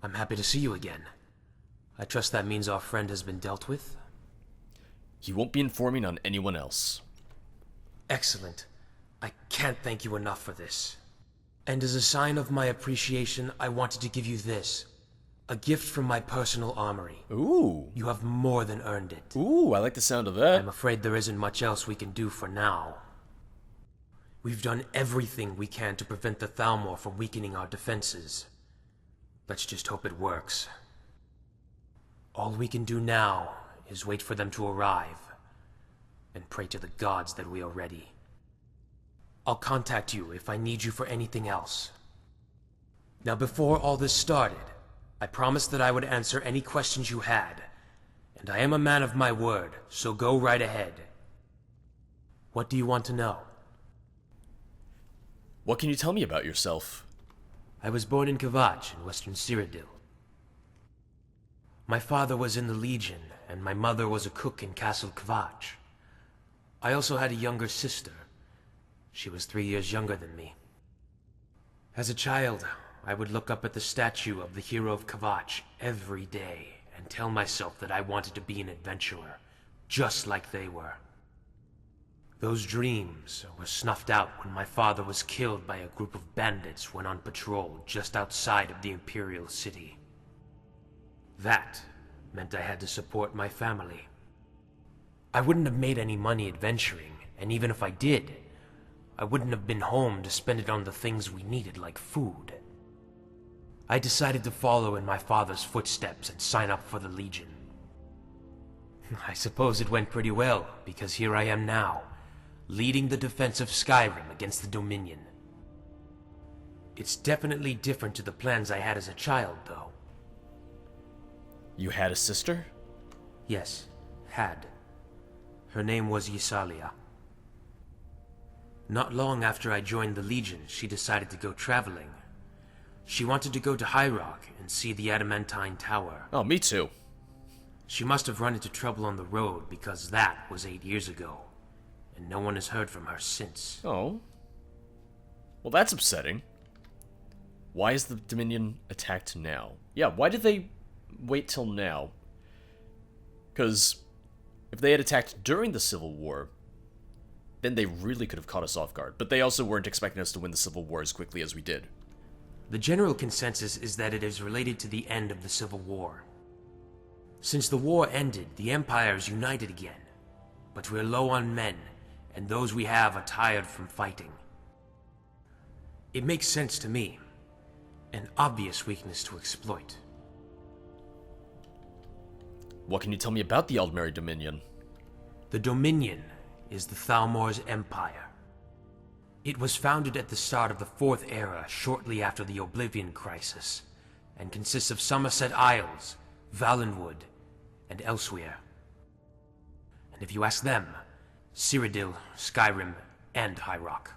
I'm happy to see you again. I trust that means our friend has been dealt with? He won't be informing on anyone else. Excellent. I can't thank you enough for this. And as a sign of my appreciation, I wanted to give you this. A gift from my personal armory. Ooh. You have more than earned it. Ooh, I like the sound of that. I'm afraid there isn't much else we can do for now. We've done everything we can to prevent the Thalmor from weakening our defenses. Let's just hope it works. All we can do now is wait for them to arrive, and pray to the gods that we are ready. I'll contact you if I need you for anything else. Now, before all this started, I promised that I would answer any questions you had, and I am a man of my word, so go right ahead. What do you want to know? What can you tell me about yourself? I was born in Kvatch in western Cyrodiil. My father was in the Legion, and my mother was a cook in Castle Kvatch. I also had a younger sister. She was 3 years younger than me. As a child, I would look up at the statue of the hero of Kvatch every day and tell myself that I wanted to be an adventurer, just like they were. Those dreams were snuffed out when my father was killed by a group of bandits when on patrol just outside of the Imperial City. That meant I had to support my family. I wouldn't have made any money adventuring, and even if I did, I wouldn't have been home to spend it on the things we needed, like food. I decided to follow in my father's footsteps and sign up for the Legion. I suppose it went pretty well, because here I am now, leading the defense of Skyrim against the Dominion. It's definitely different to the plans I had as a child, though. You had a sister? Yes, had. Her name was Ysalia. Not long after I joined the Legion, she decided to go traveling. She wanted to go to High Rock and see the Adamantine Tower. Oh, me too. She must have run into trouble on the road because that was 8 years ago, and no one has heard from her since. Oh. Well, that's upsetting. Why is the Dominion attacked now? Yeah, why did they wait till now? Because if they had attacked during the Civil War, then they really could have caught us off guard. But they also weren't expecting us to win the Civil War as quickly as we did. The general consensus is that it is related to the end of the Civil War. Since the war ended, the Empire is united again. But we're low on men, and those we have are tired from fighting. It makes sense to me. An obvious weakness to exploit. What can you tell me about the Aldmeri Dominion? The Dominion is the Thalmor's empire. It was founded at the start of the Fourth Era, shortly after the Oblivion Crisis, and consists of Somerset Isles, Valenwood, and elsewhere. And if you ask them, Cyrodiil, Skyrim, and High Rock.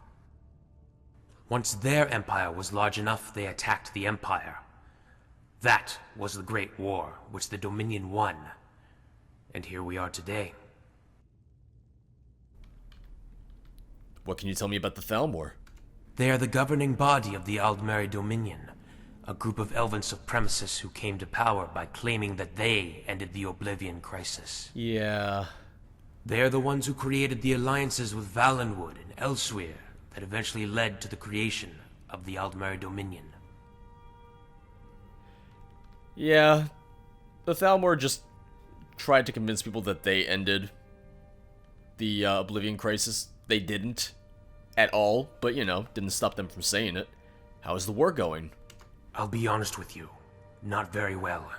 Once their empire was large enough, they attacked the Empire. That was the Great War, which the Dominion won. And here we are today. What can you tell me about the Thalmor? They are the governing body of the Aldmeri Dominion, a group of elven supremacists who came to power by claiming that they ended the Oblivion Crisis. Yeah. They are the ones who created the alliances with Valenwood and elsewhere that eventually led to the creation of the Aldmeri Dominion. Yeah. The Thalmor just tried to convince people that they ended the Oblivion Crisis. They didn't. At all, but you know, didn't stop them from saying it. How is the war going? I'll be honest with you, not very well.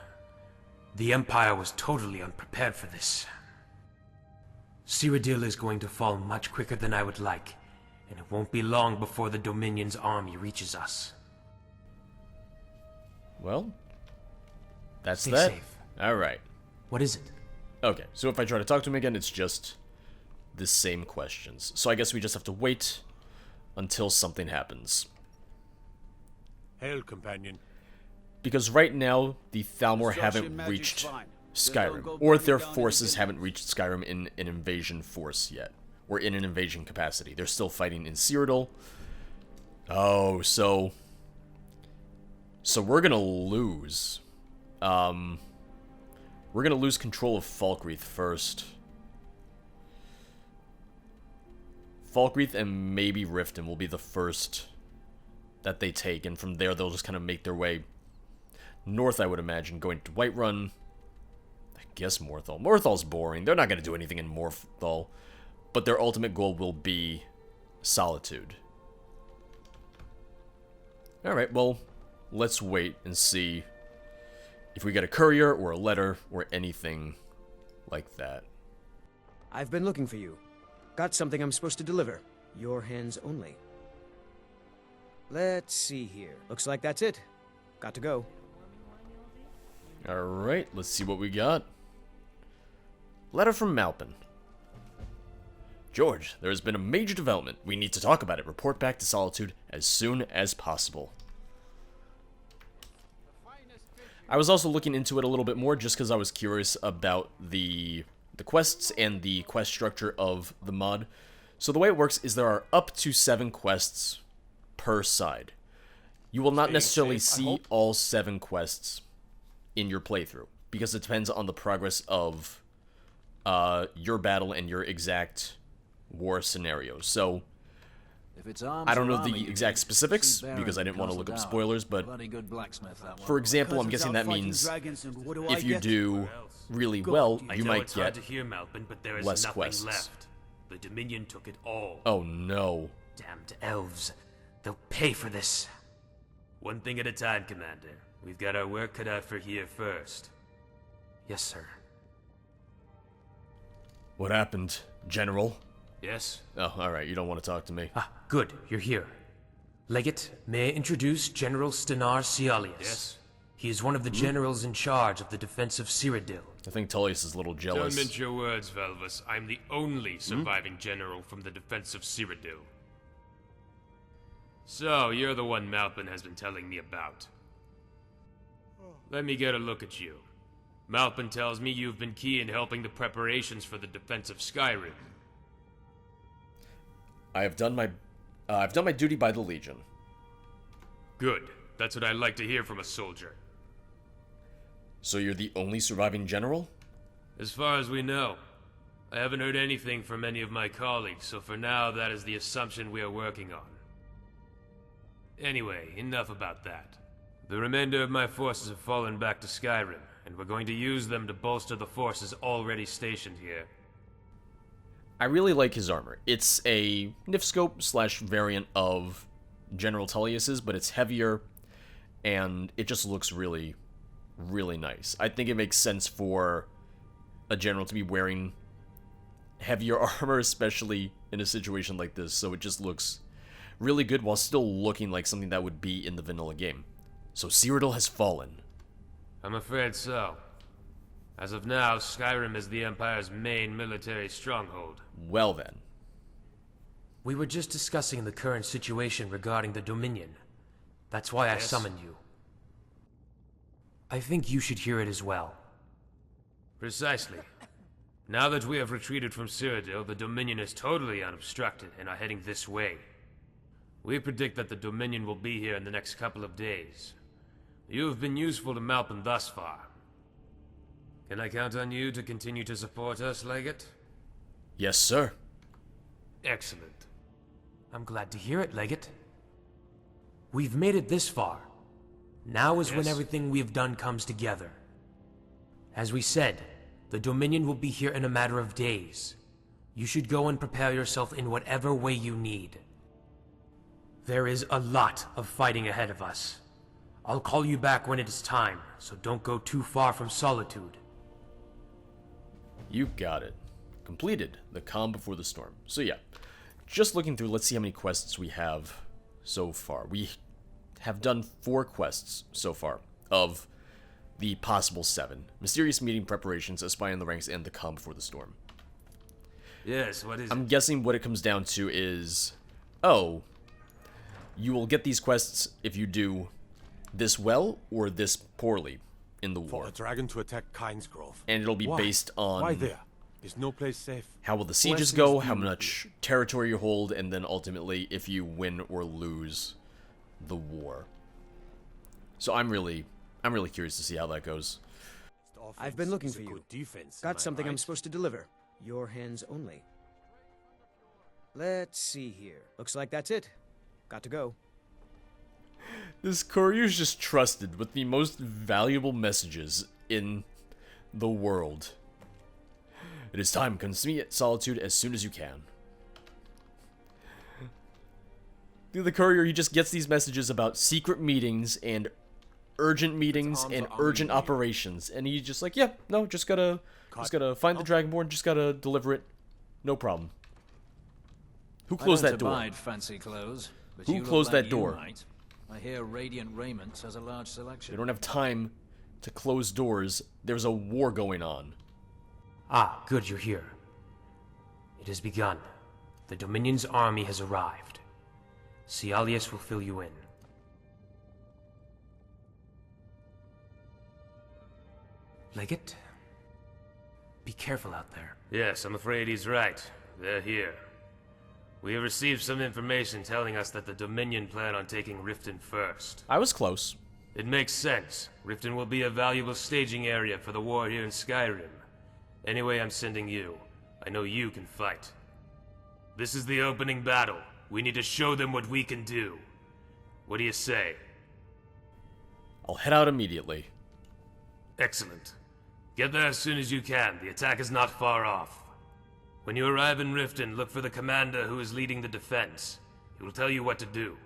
The Empire was totally unprepared for this. Cyrodiil is going to fall much quicker than I would like, and it won't be long before the Dominion's army reaches us. Well, that's Stay that. safe. Alright. What is it? Okay, so if I try to talk to him again, it's just the same questions. So I guess we just have to wait until something happens. Hail, companion. Because right now, the Thalmor haven't reached Skyrim, or their forces haven't reached Skyrim in an invasion force yet, or in an invasion capacity. They're still fighting in Cyrodiil. Oh, so So we're gonna lose. We're gonna lose control of Falkreath first. Falkreath and maybe Riften will be the first that they take, and from there they'll just kind of make their way north, I would imagine, going to Whiterun. I guess Morthal. Morthal's boring. They're not going to do anything in Morthal, but their ultimate goal will be Solitude. Alright, well, let's wait and see if we get a courier or a letter or anything like that. I've been looking for you. Got something I'm supposed to deliver. Your hands only. Let's see here. Looks like that's it. Got to go. Alright, let's see what we got. Letter from Malpin. George, there has been a major development. We need to talk about it. Report back to Solitude as soon as possible. I was also looking into it a little bit more just because I was curious about the quests and the quest structure of the mod. So the way it works is there are up to 7 quests per side. You will not necessarily see all 7 quests in your playthrough because it depends on the progress of your battle and your exact war scenario. So I don't know the exact specifics because I didn't want to look up spoilers, but for example, I'm guessing that means if you do really well, you might get less quests. Left. The Dominion took it all. Oh no. Damned elves. They'll pay for this. One thing at a time, Commander. We've got our work cut out for here first. Yes, sir. What happened, General? Yes? Oh, alright, you don't want to talk to me. Ah, good, you're here. Legate, may I introduce General Stenar Cialius? Yes? He is one of the generals in charge of the defense of Cyrodiil. I think Tullius is a little jealous. Don't mince your words, Velvus. I'm the only surviving general from the defense of Cyrodiil. So, you're the one Malpin has been telling me about. Let me get a look at you. Malpin tells me you've been key in helping the preparations for the defense of Skyrim. I've done my duty by the Legion. Good. That's what I like to hear from a soldier. So you're the only surviving general? As far as we know. I haven't heard anything from any of my colleagues, so for now that is the assumption we are working on. Anyway, enough about that. The remainder of my forces have fallen back to Skyrim, and we're going to use them to bolster the forces already stationed here. I really like his armor. It's a Nifscope / variant of General Tullius's, but it's heavier, and it just looks really, really nice. I think it makes sense for a general to be wearing heavier armor, especially in a situation like this, so it just looks really good while still looking like something that would be in the vanilla game. So Cyrodiil has fallen. I'm afraid so. As of now, Skyrim is the Empire's main military stronghold. Well then. We were just discussing the current situation regarding the Dominion. That's why I summoned you. I think you should hear it as well. Precisely. Now that we have retreated from Cyrodiil, the Dominion is totally unobstructed and are heading this way. We predict that the Dominion will be here in the next couple of days. You have been useful to Malpin thus far. Can I count on you to continue to support us, Legate? Yes, sir. Excellent. I'm glad to hear it, Legate. We've made it this far. Now is when everything we have done comes together. As we said, the Dominion will be here in a matter of days. You should go and prepare yourself in whatever way you need. There is a lot of fighting ahead of us. I'll call you back when it is time, so don't go too far from Solitude. You got it. Completed the calm before the storm. So yeah, just looking through, let's see how many quests we have so far. We have done 4 quests so far of the possible 7. Mysterious meeting preparations, a spy in the ranks, and the calm before the storm. Yes, what is I'm guessing what it comes down to is, oh, you will get these quests if you do this well or this poorly in the war. For a dragon to attack Kynesgrove. And it'll be based on Why there? Is no place safe? how will the sieges go, how much territory you hold, and then ultimately if you win or lose the war. So I'm really curious to see how that goes. I've been looking for It's a you. good defense, Got am I something I'm right? supposed to deliver. Your hands only. Let's see here. Looks like that's it. Got to go. This courier's just trusted with the most valuable messages in the world. It is time. Consume solitude as soon as you can. The courier, he just gets these messages about secret meetings and urgent meetings and urgent operations, and he's just like, yeah, no, just gotta find the Dragonborn, just gotta deliver it, no problem. Who closed that door? Fancy clothes, but Who you look closed like that you door? might. I hear Radiant Raiment has a large selection. They don't have time to close doors. There's a war going on. Ah, good you're here. It has begun. The Dominion's army has arrived. Cialius will fill you in. Legate? Be careful out there. Yes, I'm afraid he's right. They're here. We have received some information telling us that the Dominion plan on taking Riften first. I was close. It makes sense. Riften will be a valuable staging area for the war here in Skyrim. Anyway, I'm sending you. I know you can fight. This is the opening battle. We need to show them what we can do. What do you say? I'll head out immediately. Excellent. Get there as soon as you can. The attack is not far off. When you arrive in Riften, look for the commander who is leading the defense. He will tell you what to do.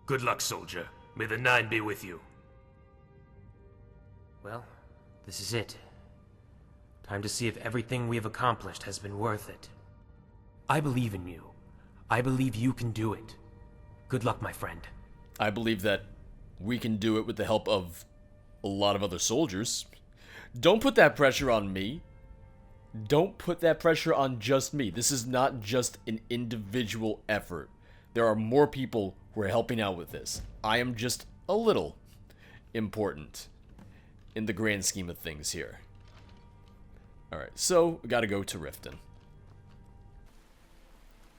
Good luck, soldier. May the Nine be with you. Well, this is it. Time to see if everything we have accomplished has been worth it. I believe in you. I believe you can do it. Good luck, my friend. I believe that we can do it with the help of a lot of other soldiers. Don't put that pressure on me. Don't put that pressure on just me. This is not just an individual effort. There are more people who are helping out with this. I am just a little important in the grand scheme of things here. Alright, so we gotta go to Riften.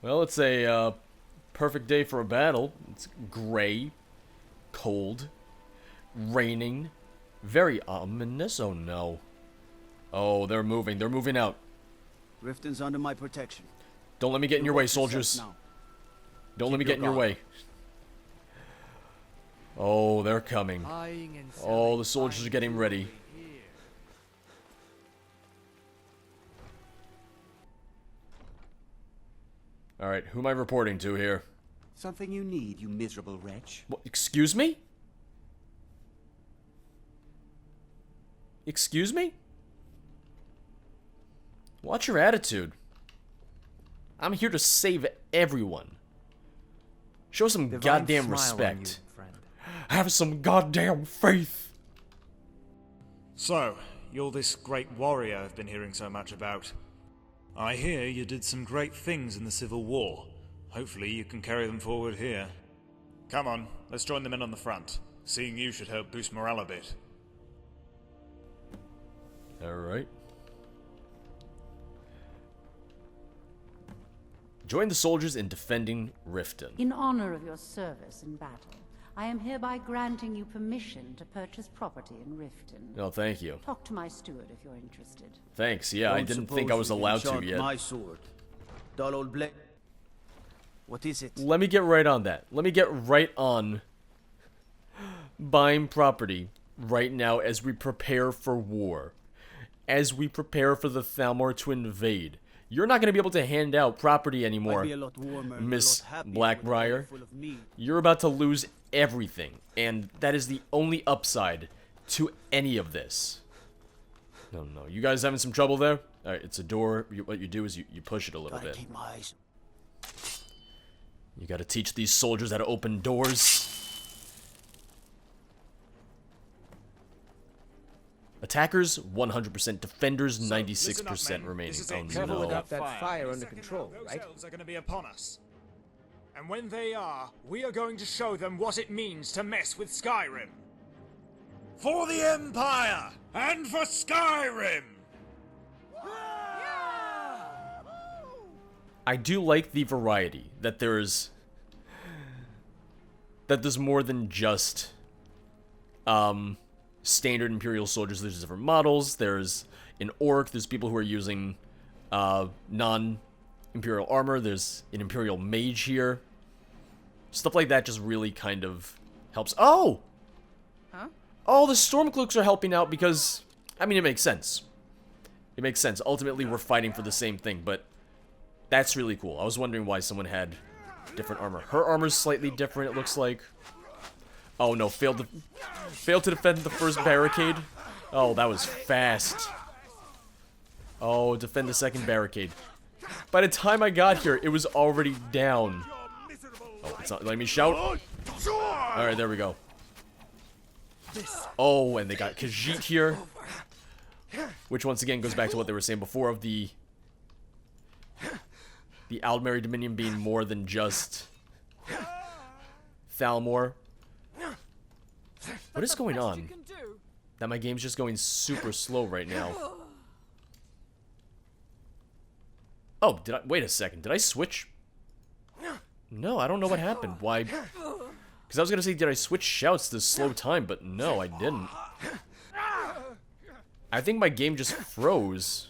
Well, it's a perfect day for a battle. It's gray, cold, raining, very ominous. Oh no. Oh, they're moving. They're moving out. Riften's under my protection. Don't let me get in your way, soldiers. Don't let me get in your way. Oh, they're coming. Oh, the soldiers are getting ready. Alright, who am I reporting to here? Something you need, you miserable wretch. What, excuse me? Excuse me? Watch your attitude. I'm here to save everyone. Show some goddamn respect. Have some goddamn faith. So, you're this great warrior I've been hearing so much about. I hear you did some great things in the Civil War. Hopefully you can carry them forward here. Come on, let's join the men on the front. Seeing you should help boost morale a bit. Alright. Join the soldiers in defending Riften. In honor of your service in battle, I am hereby granting you permission to purchase property in Riften. No, thank you. Talk to my steward if you're interested. Thanks, yeah, I didn't think I was allowed to yet. My sword. Dull old blade. What is it? Let me get right on that. Let me get right on buying property right now as we prepare for war. As we prepare for the Thalmor to invade. You're not going to be able to hand out property anymore, I'd be a lot warmer, Miss a lot happier Blackbriar. with a belly full of meat. You're about to lose everything, and that is the only upside to any of this. No, you guys having some trouble there? Alright, it's a door. What you do is you push it a little Gotta bit. keep my eyes. You gotta teach these soldiers how to open doors. Attackers, 100%. Defenders, 96% remaining. Oh Careful no. without that fire under control, right? Those elves are going to be upon us. And when they are, we are going to show them what it means to mess with Skyrim. For the Empire! And for Skyrim! I do like the variety, that there's more than just standard Imperial soldiers. There's different models. There's an orc. There's people who are using non-Imperial armor. There's an Imperial mage here. Stuff like that just really kind of helps. Oh! Huh? Oh, the Stormcloaks are helping out because, I mean, it makes sense. It makes sense. Ultimately, we're fighting for the same thing, but that's really cool. I was wondering why someone had different armor. Her armor's slightly different, it looks like. Oh no, failed to defend the first barricade. Oh, that was fast. Oh, defend the second barricade. By the time I got here, it was already down. Oh, it's not letting me shout. Alright, there we go. Oh, and they got Khajiit here. Which once again goes back to what they were saying before of the Aldmeri Dominion being more than just Thalmor. What is going on? That my game's just going super slow right now. Oh, wait a second. Did I switch? No, I don't know what happened. Why? Because I was going to say, did I switch shouts to slow time? But no, I didn't. I think my game just froze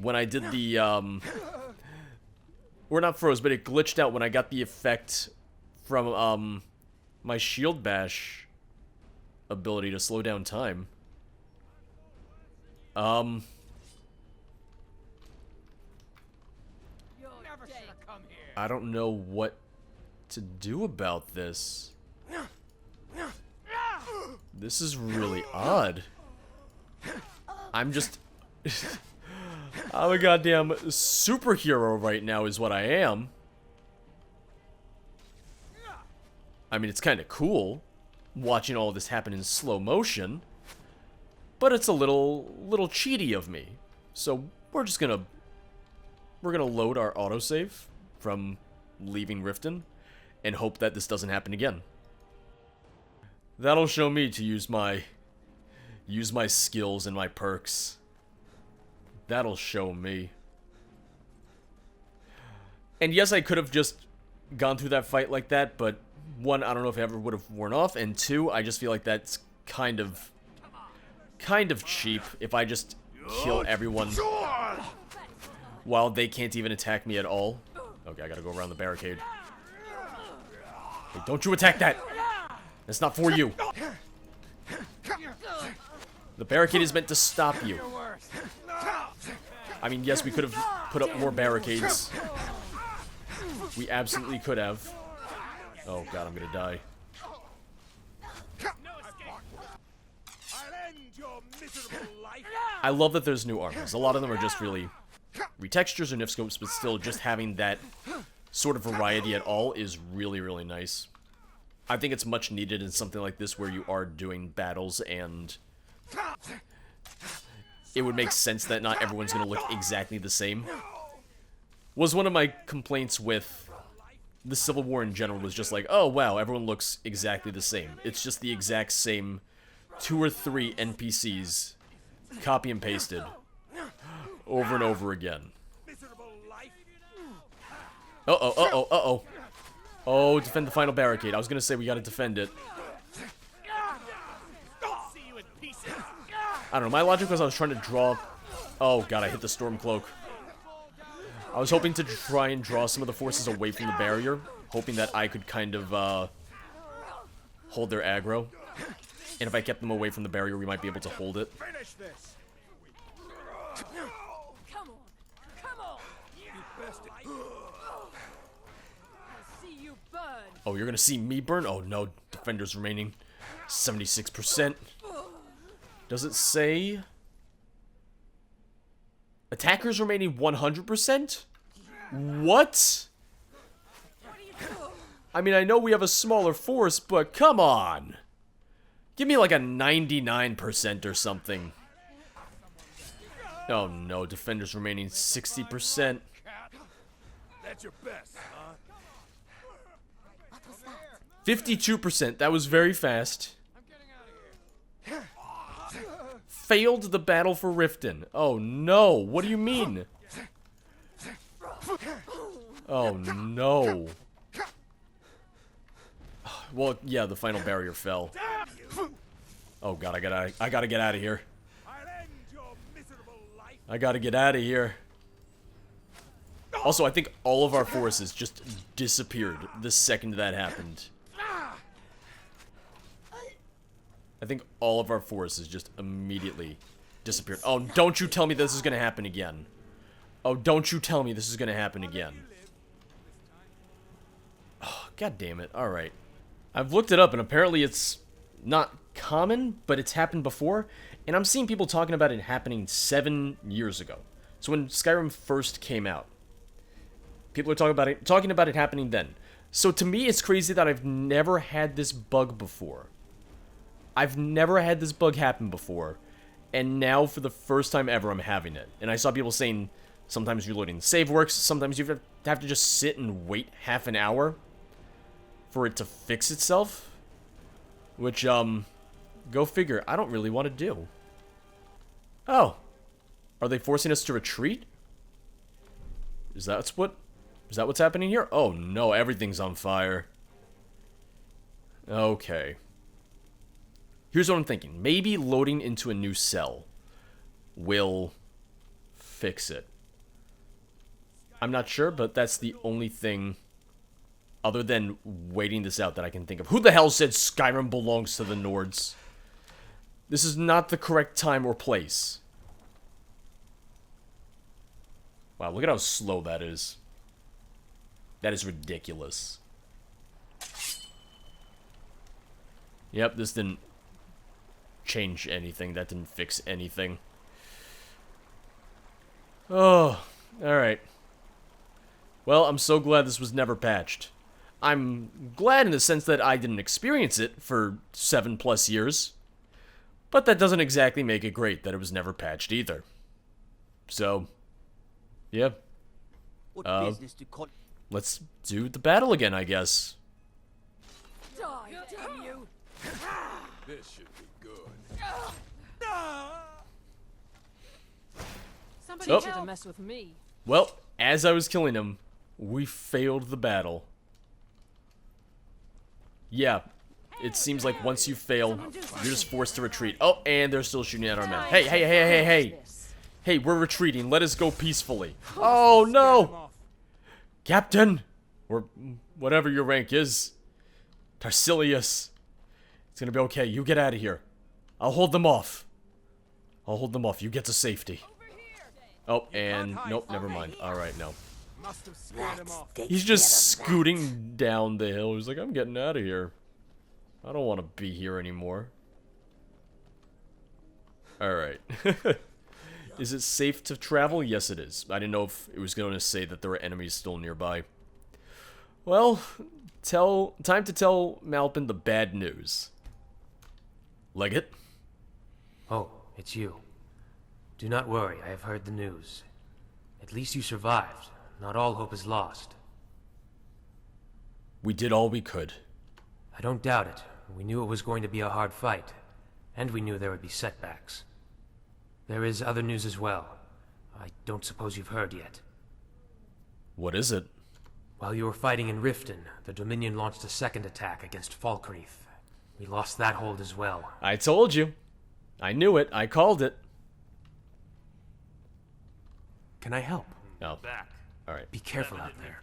when I did the, or not froze, but it glitched out when I got the effect from, my shield bash ability to slow down time. I don't know what to do about this. This is really odd. I'm just... I'm a goddamn superhero right now is what I am. I mean, it's kind of cool watching all this happen in slow motion, but it's a little cheaty of me. So we're gonna load our autosave from leaving Riften and hope that this doesn't happen again. That'll show me to use my skills and my perks. That'll show me. And yes, I could have just gone through that fight like that, but one, I don't know if it ever would have worn off, and two, I just feel like that's kind of cheap if I just kill everyone while they can't even attack me at all. Okay, I gotta go around the barricade. Hey, don't you attack that! That's not for you. The barricade is meant to stop you. I mean, yes, we could have put up more barricades. We absolutely could have. Oh god, I'm gonna die. I love that there's new armors. A lot of them are just really retextures or nifscopes, but still just having that sort of variety at all is really, really nice. I think it's much needed in something like this where you are doing battles and it would make sense that not everyone's gonna look exactly the same. Was one of my complaints with the Civil War in general was just like, oh wow, everyone looks exactly the same. It's just the exact same 2 or 3 NPCs copy and pasted over and over again. Uh-oh, uh-oh, uh-oh. Oh, defend the final barricade. I was gonna say we gotta defend it. I don't know, my logic was I was trying to draw... Oh god, I hit the Stormcloak. I was hoping to try and draw some of the forces away from the barrier, hoping that I could kind of, hold their aggro. And if I kept them away from the barrier, we might be able to hold it. Come on! See you burn. Oh, you're gonna see me burn? Oh no, defenders remaining 76%. Does it say... Attackers remaining 100%? What? I mean, I know we have a smaller force, but come on! Give me like a 99% or something. Oh no, defenders remaining 60%. That's your best, huh? 52%, that was very fast. Failed the battle for Riften. Oh no, what do you mean? Oh no. Well, yeah, the final barrier fell. Oh god, I gotta get out of here. I'll end your miserable life. I gotta get out of here. Also, I think all of our forces just disappeared the second that happened. I think all of our forces just immediately disappeared. Oh, don't you tell me this is gonna happen again. Oh, don't you tell me this is gonna happen again. Oh, god damn it. Alright. I've looked it up, and apparently it's not common, but it's happened before. And I'm seeing people talking about it happening 7 years ago. So when Skyrim first came out, people are talking about it happening then. So to me, it's crazy that I've never had this bug before. I've never had this bug happen before, and now for the first time ever, I'm having it. And I saw people saying sometimes reloading the save works, sometimes you have to just sit and wait half an hour for it to fix itself. Which, go figure, I don't really want to do. Oh. Are they forcing us to retreat? Is that what's happening here? Oh no, everything's on fire. Okay. Here's what I'm thinking. Maybe loading into a new cell will fix it. I'm not sure, but that's the only thing other than waiting this out that I can think of. Who the hell said Skyrim belongs to the Nords? This is not the correct time or place. Wow, look at how slow that is. That is ridiculous. Yep, this didn't change anything. That didn't fix anything. Oh, alright. Well, I'm so glad this was never patched. I'm glad in the sense that I didn't experience it for 7+ years. But that doesn't exactly make it great that it was never patched either. So, yeah. Let's do the battle again, I guess. Die, damn you! This should be good. Somebody Oh. should have messed with me. Well, as I was killing him, we failed the battle. Yeah, it seems like once you fail, you're just forced to retreat. Oh, and they're still shooting at our men. Hey, hey, hey, hey, hey! Hey, we're retreating. Let us go peacefully. Oh, no! Captain! Or whatever your rank is. Tarsilius. It's gonna be okay. You get out of here. I'll hold them off. I'll hold them off. You get to safety. Oh, and nope, never mind. Alright, no. Must have scared him off. He's just scooting down the hill. He's like, I'm getting out of here. I don't want to be here anymore. Alright. Is it safe to travel? Yes, it is. I didn't know if it was going to say that there were enemies still nearby. Well, time to tell Malpin the bad news. Leggett? Oh, it's you. Do not worry, I have heard the news. At least you survived. Not all hope is lost. We did all we could. I don't doubt it. We knew it was going to be a hard fight. And we knew there would be setbacks. There is other news as well. I don't suppose you've heard yet. What is it? While you were fighting in Riften, the Dominion launched a second attack against Falkreath. We lost that hold as well. I told you. I knew it. I called it. Can I help? Oh. Back. Alright. Be careful out there.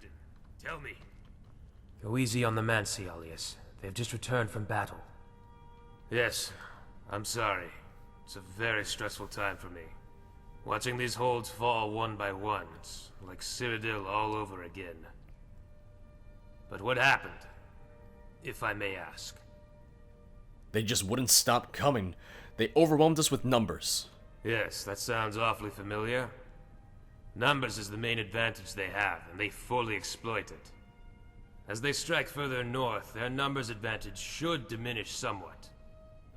Tell me. Go easy on the Mansi, alias. They've just returned from battle. Yes, I'm sorry. It's a very stressful time for me. Watching these holds fall one by one, it's like Cyrodiil all over again. But what happened, if I may ask? They just wouldn't stop coming. They overwhelmed us with numbers. Yes, that sounds awfully familiar. Numbers is the main advantage they have, and they fully exploit it. As they strike further north, their numbers advantage should diminish somewhat.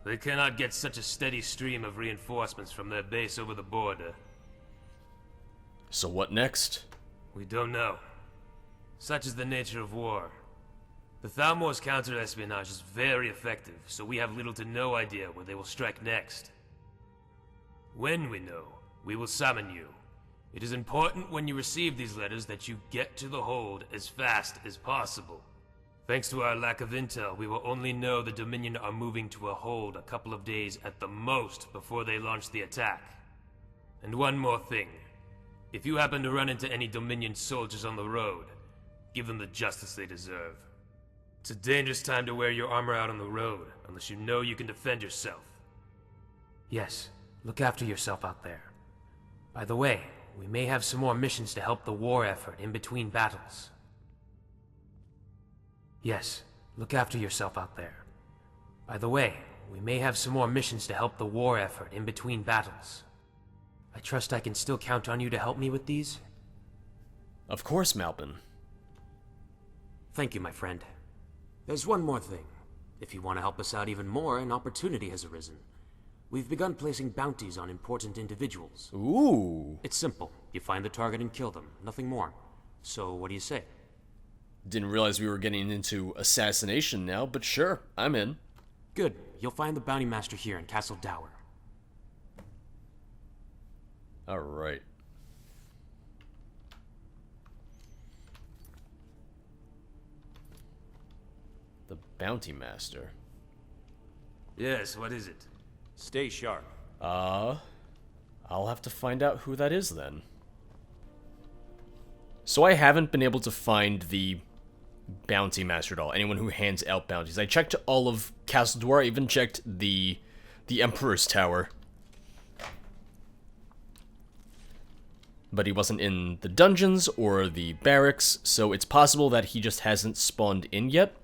They cannot get such a steady stream of reinforcements from their base over the border. So what next? We don't know. Such is the nature of war. The Thalmor's counter-espionage is very effective, so we have little to no idea where they will strike next. When we know, we will summon you. It is important when you receive these letters that you get to the hold as fast as possible. Thanks to our lack of intel, we will only know the Dominion are moving to a hold a couple of days at the most before they launch the attack. And one more thing. If you happen to run into any Dominion soldiers on the road, give them the justice they deserve. It's a dangerous time to wear your armor out on the road, unless you know you can defend yourself. Yes, look after yourself out there. By the way, we may have some more missions to help the war effort in between battles. Yes, look after yourself out there. By the way, we may have some more missions to help the war effort in between battles. I trust I can still count on you to help me with these? Of course, Malpin. Thank you, my friend. There's one more thing. If you want to help us out even more, an opportunity has arisen. We've begun placing bounties on important individuals. Ooh. It's simple. You find the target and kill them. Nothing more. So, what do you say? Didn't realize we were getting into assassination now, but sure, I'm in. Good. You'll find the bounty master here in Castle Dower. Alright. The bounty master. Yes, what is it? Stay sharp. I'll have to find out who that is then. So I haven't been able to find the bounty master at all. Anyone who hands out bounties. I checked all of Castle Dwar. I even checked the Emperor's Tower. But he wasn't in the dungeons or the barracks, so it's possible that he just hasn't spawned in yet,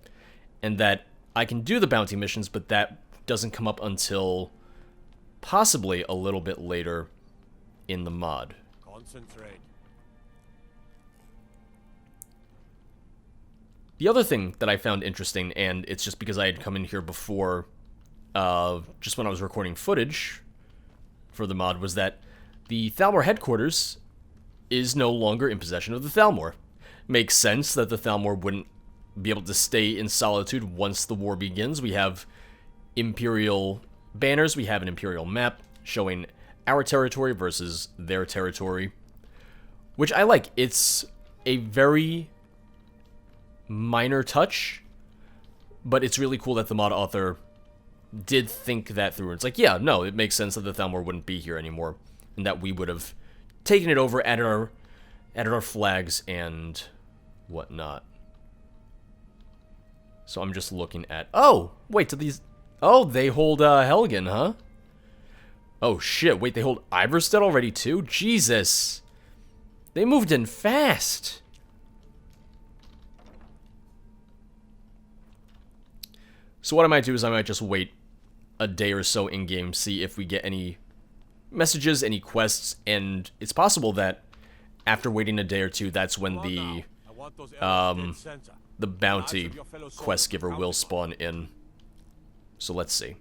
and that I can do the bounty missions, but that doesn't come up until possibly a little bit later in the mod. Concentrate. The other thing that I found interesting, and it's just because I had come in here before, just when I was recording footage for the mod, was that the Thalmor headquarters is no longer in possession of the Thalmor. Makes sense that the Thalmor wouldn't be able to stay in solitude once the war begins. We have Imperial banners, we have an Imperial map showing our territory versus their territory, which I like. It's a very minor touch, but it's really cool that the mod author did think that through. It's like, yeah, no, it makes sense that the Thalmor wouldn't be here anymore, and that we would have taken it over, added our flags and whatnot. So I'm just looking at... Oh! Wait, do these... Oh, they hold Helgen, huh? Oh, shit. Wait, they hold Iverstead already, too? Jesus! They moved in fast! So what I might do is I might just wait a day or so in-game, see if we get any messages, any quests, and it's possible that after waiting a day or two, that's when the bounty quest giver will spawn in. So let's see.